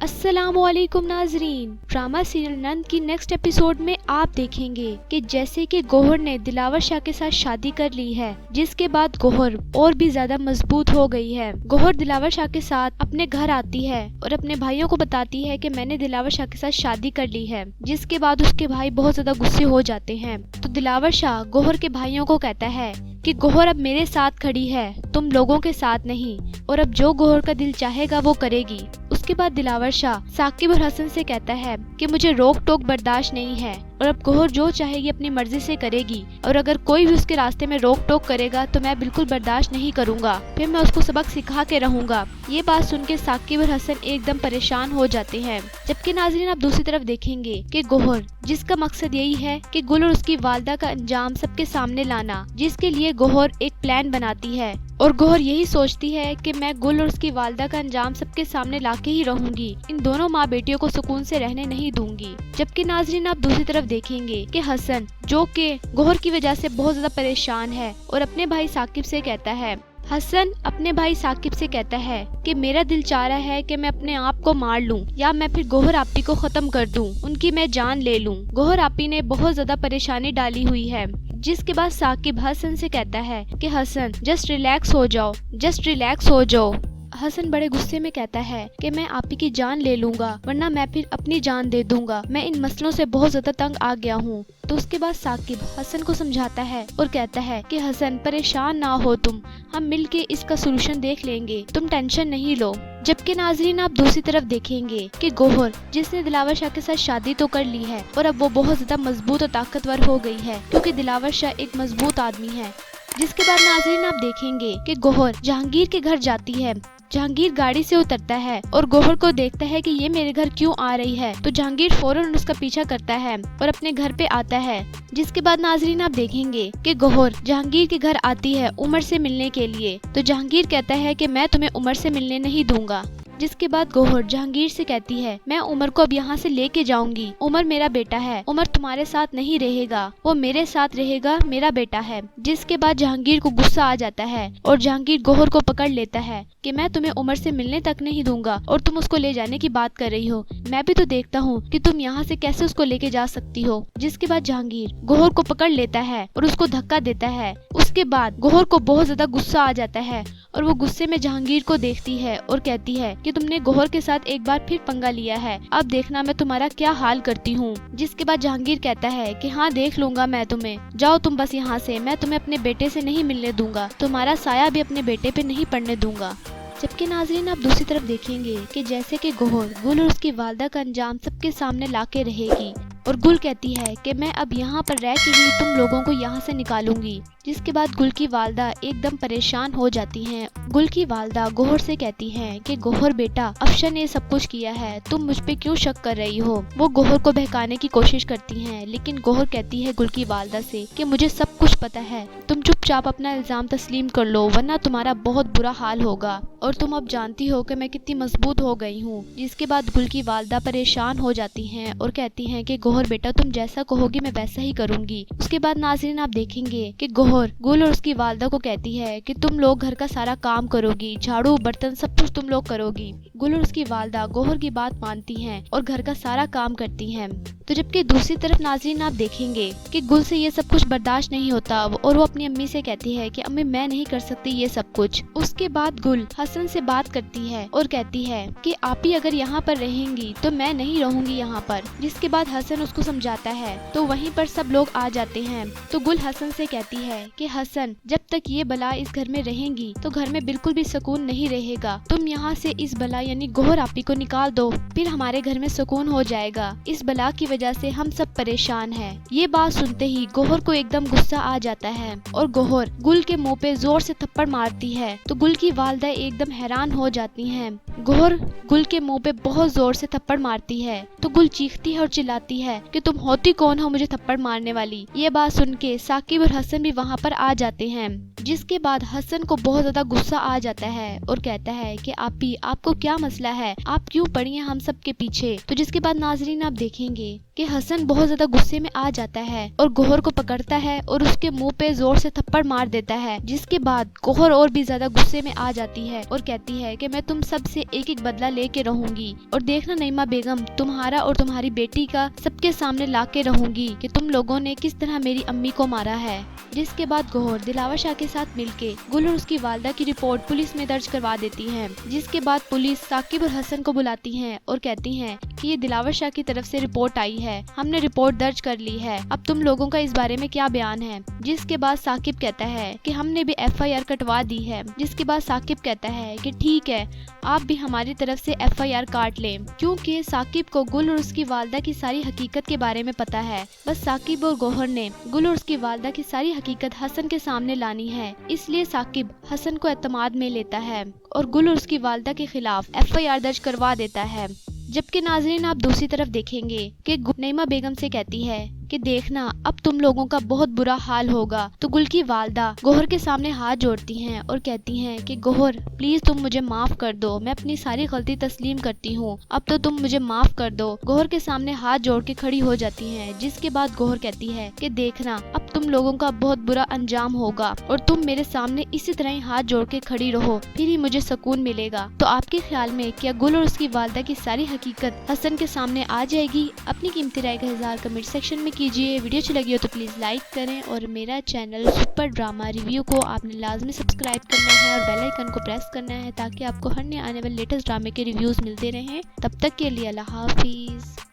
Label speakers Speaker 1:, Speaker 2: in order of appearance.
Speaker 1: अस्सलाम वालेकुम नाजरीन। ड्रामा सीरियल नंद की नेक्स्ट एपिसोड में आप देखेंगे कि जैसे कि गौहर ने दिलावर शाह के साथ शादी कर ली है, जिसके बाद गौहर और भी ज्यादा मजबूत हो गई है। गौहर दिलावर शाह के साथ अपने घर आती है और अपने भाइयों को बताती है कि मैंने दिलावर शाह के साथ शादी कर ली है, जिसके बाद उसके भाई बहुत ज्यादा गुस्से हो जाते हैं। तो दिलावर शाह गौहर के भाइयों को कहता है कि गौहर अब मेरे साथ खड़ी है, तुम लोगों के साथ नहीं, और अब जो गौहर का दिल चाहेगा वो करेगी। उसके बाद दिलावर शाह साकिब और हसन से कहता है कि मुझे रोक टोक बर्दाश्त नहीं है और अब गौहर जो चाहेगी अपनी मर्जी से करेगी, और अगर कोई भी उसके रास्ते में रोक टोक करेगा तो मैं बिल्कुल बर्दाश्त नहीं करूंगा, फिर मैं उसको सबक सिखा के रहूंगा। ये बात सुन के साकिब और हसन एकदम परेशान हो जाते हैं। जबकि नाज़रीन आप दूसरी तरफ देखेंगे कि गौहर, जिसका मकसद यही है कि गुल और उसकी वालदा का अंजाम सबके सामने लाना, जिसके लिए गौहर एक प्लान बनाती है और गौहर यही सोचती है कि मैं गुल और उसकी वालदा का अंजाम सबके सामने लाके ही रहूंगी, इन दोनों माँ बेटियों को सुकून से रहने नहीं दूंगी। जबकि नाजरीन आप दूसरी तरफ देखेंगे कि हसन, जो कि गौहर की वजह से बहुत ज्यादा परेशान है, और अपने भाई साकिब से कहता है, हसन अपने भाई साकिब से कहता है कि मेरा दिल चाह रहा है कि मैं अपने आप को मार लूं या मैं फिर गौहर आपी को खत्म कर दूं, उनकी मैं जान ले लूं। गौहर आपी ने बहुत ज्यादा परेशानी डाली हुई है। जिसके बाद साकिब हसन से कहता है कि हसन जस्ट रिलैक्स हो जाओ, जस्ट रिलैक्स हो जाओ। हसन बड़े गुस्से में कहता है कि मैं आपी की जान ले लूंगा, वरना मैं फिर अपनी जान दे दूंगा, मैं इन मसलों से बहुत ज्यादा तंग आ गया हूँ। तो उसके बाद साकिब हसन को समझाता है और कहता है कि हसन परेशान ना हो तुम, हम मिलके इसका सोल्यूशन देख लेंगे, तुम टेंशन नहीं लो। जबकि नाजरीन आप दूसरी तरफ देखेंगे कि गौहर, जिसने दिलावर शाह के साथ शादी तो कर ली है और अब वो बहुत ज्यादा मजबूत और ताकतवर हो गई है, क्योंकि दिलावर शाह एक मजबूत आदमी है। जिसके बाद नाजरीन आप देखेंगे कि गौहर जहांगीर के घर जाती है। जहांगीर गाड़ी से उतरता है और गौहर को देखता है कि ये मेरे घर क्यों आ रही है, तो जहांगीर फौरन उसका पीछा करता है और अपने घर पे आता है। जिसके बाद नाजरीन आप देखेंगे कि गौहर जहांगीर के घर आती है उमर से मिलने के लिए, तो जहांगीर कहता है कि मैं तुम्हें उमर से मिलने नहीं दूंगा। जिसके बाद गौहर जहांगीर से कहती है, मैं उमर को अब यहाँ से लेके जाऊंगी, उमर मेरा बेटा है, उमर तुम्हारे साथ नहीं रहेगा, वो मेरे साथ रहेगा, मेरा बेटा है। जिसके बाद जहांगीर को गुस्सा आ जाता है और जहांगीर गौहर को पकड़ लेता है कि मैं तुम्हें उमर से मिलने तक नहीं दूंगा और तुम उसको ले जाने की बात कर रही हो, मैं भी तो देखता हूँ कि तुम यहाँ से कैसे उसको लेके जा सकती हो। जिसके बाद जहांगीर गौहर को पकड़ लेता है और उसको धक्का देता है। उसके बाद गौहर को बहुत ज्यादा गुस्सा आ जाता है और वो गुस्से में जहांगीर को देखती है और कहती है कि तुमने गौहर के साथ एक बार फिर पंगा लिया है, अब देखना मैं तुम्हारा क्या हाल करती हूँ। जिसके बाद जहांगीर कहता है कि हाँ देख लूंगा मैं तुम्हें, जाओ तुम बस यहाँ से, मैं तुम्हें अपने बेटे से नहीं मिलने दूंगा, तुम्हारा साया भी अपने बेटे पे नहीं पड़ने दूंगा। जबकि नाजरीन आप दूसरी तरफ देखेंगे कि जैसे कि गौहर गुल और उसकी वालदा का अंजाम सबके सामने लाके रहेगी और गुल कहती है कि मैं अब यहाँ पर रह के ही तुम लोगों को यहाँ से निकालूंगी। जिसके बाद गुल की वालदा एकदम परेशान हो जाती हैं। गुल की वालदा गौहर से कहती हैं कि गौहर बेटा, अफशर ने सब कुछ किया है, तुम मुझ पे क्यों शक कर रही हो। वो गौहर को बहकाने की कोशिश करती हैं, लेकिन गौहर कहती है गुल की वालदा से कि मुझे सब कुछ पता है, तुम चुपचाप अपना इल्जाम तस्लीम कर लो, वरना तुम्हारा बहुत बुरा हाल होगा, और तुम अब जानती हो कि मैं कितनी मजबूत हो गई हूँ। जिसके बाद गुल की वालदा परेशान हो जाती हैं और कहती हैं कि गौहर बेटा, तुम जैसा कहोगी मैं वैसा ही करूंगी। उसके बाद नाज़रीन आप देखेंगे कि गौहर गुल और उसकी वालदा को कहती है कि तुम लोग घर का सारा काम करोगी, झाड़ू बर्तन सब कुछ तुम लोग करोगी। गुल और उसकी वालदा गौहर की बात मानती हैं और घर का सारा काम करती हैं। तो जबकि दूसरी तरफ नाज़रीन आप देखेंगे कि गुल से ये सब कुछ बर्दाश्त नहीं होता और वो अपनी अम्मी से कहती है कि अम्मी मैं नहीं कर सकती ये सब कुछ। उसके बाद गुल हसन से बात करती है और कहती है कि आप ही अगर यहाँ पर रहेंगी तो मैं नहीं रहूंगी यहाँ पर। जिसके बाद हसन उसको समझाता है, तो वहीं पर सब लोग आ जाते हैं। तो गुल हसन से कहती है कि हसन, जब तक ये बला इस घर में रहेंगी तो घर में बिल्कुल भी सुकून नहीं रहेगा, तुम यहाँ से इस बला यानी गौहर आपी को निकाल दो, फिर हमारे घर में सुकून हो जाएगा, इस बला की वजह से हम सब परेशान हैं। ये बात सुनते ही गौहर को एकदम गुस्सा आ जाता है और गौहर गुल के मुंह पे जोर से थप्पड़ मारती है। तो गुल की वालदा एकदम हैरान हो जाती हैं। गौहर गुल के मुंह पे बहुत जोर से थप्पड़ मारती है तो गुल चीखती है और चिल्लाती है कि तुम होती कौन हो मुझे थप्पड़ मारने वाली। ये बात सुन के साकिब और हसन भी वहाँ पर आ जाते हैं। जिसके बाद हसन को बहुत ज्यादा गुस्सा आ जाता है और कहता है कि आपी, आपको क्या मसला है, आप क्यों पड़ी हैं हम सब के पीछे। तो जिसके बाद नाजरीन आप देखेंगे कि कि हसन बहुत ज्यादा गुस्से में आ जाता है और गौहर को पकड़ता है और उसके मुंह पे जोर से थप्पड़ मार देता है, जिसके बाद गौहर और भी ज्यादा गुस्से में आ जाती है और कहती है कि मैं तुम सब से एक एक बदला लेके रहूंगी और देखना नईमा बेगम, तुम्हारा और तुम्हारी बेटी का सबके सामने ला के रहूंगी कि तुम लोगों ने किस तरह मेरी अम्मी को मारा है। जिसके बाद गौहर दिलावर शाह के साथ मिलके गुल और उसकी वालदा की रिपोर्ट पुलिस में दर्ज करवा देती है। जिसके बाद पुलिस साकिब और हसन को बुलाती है और कहती है कि ये दिलावर शाह की तरफ से रिपोर्ट आई है, हमने रिपोर्ट दर्ज कर ली है, अब तुम लोगों का इस बारे में क्या बयान है। जिसके बाद साकिब कहता है कि हमने भी FIR कटवा दी है। जिसके बाद साकिब कहता है कि ठीक है, आप भी हमारी तरफ से FIR काट लें, क्योंकि साकिब को गुल और उसकी वालदा की सारी हकीकत के बारे में पता है। बस साकिब और गौहर ने गुल और उसकी वालदा की सारी हकीकत हसन के सामने लानी है, इसलिए साकिब हसन को एतमाद में लेता है और गुल और उसकी वालदा के खिलाफ FIR दर्ज करवा देता है। जबकि नाजरीन आप दूसरी तरफ देखेंगे कि नईमा बेगम से कहती है कि देखना अब तुम लोगों का बहुत बुरा हाल होगा। तो गुल की वालदा गौहर के सामने हाथ जोड़ती हैं और कहती हैं कि गौहर प्लीज तुम मुझे माफ कर दो, मैं अपनी सारी गलती तस्लीम करती हूँ, अब तो तुम मुझे माफ कर दो। गौहर के सामने हाथ जोड़ के खड़ी हो जाती हैं। जिसके बाद गौहर कहती है कि देखना अब तुम लोगों का बहुत बुरा अंजाम होगा और तुम मेरे सामने इसी तरह ही हाथ जोड़ के खड़ी रहो, फिर ही मुझे सुकून मिलेगा। तो आपके ख्याल में क्या गुल और उसकी वालदा की सारी हकीकत हसन के सामने आ जाएगी? अपनी कीमती राय का इज़हार कमेंट सेक्शन में कीजिए। वीडियो अच्छी लगी हो तो प्लीज़ लाइक करें और मेरा चैनल सुपर ड्रामा रिव्यू को आपने लाजमी सब्सक्राइब करना है और बेल आइकन को प्रेस करना है ताकि आपको हर नए आने वाले लेटेस्ट ड्रामे के रिव्यूज़ मिलते रहें। तब तक के लिए अल्लाह हाफिज़।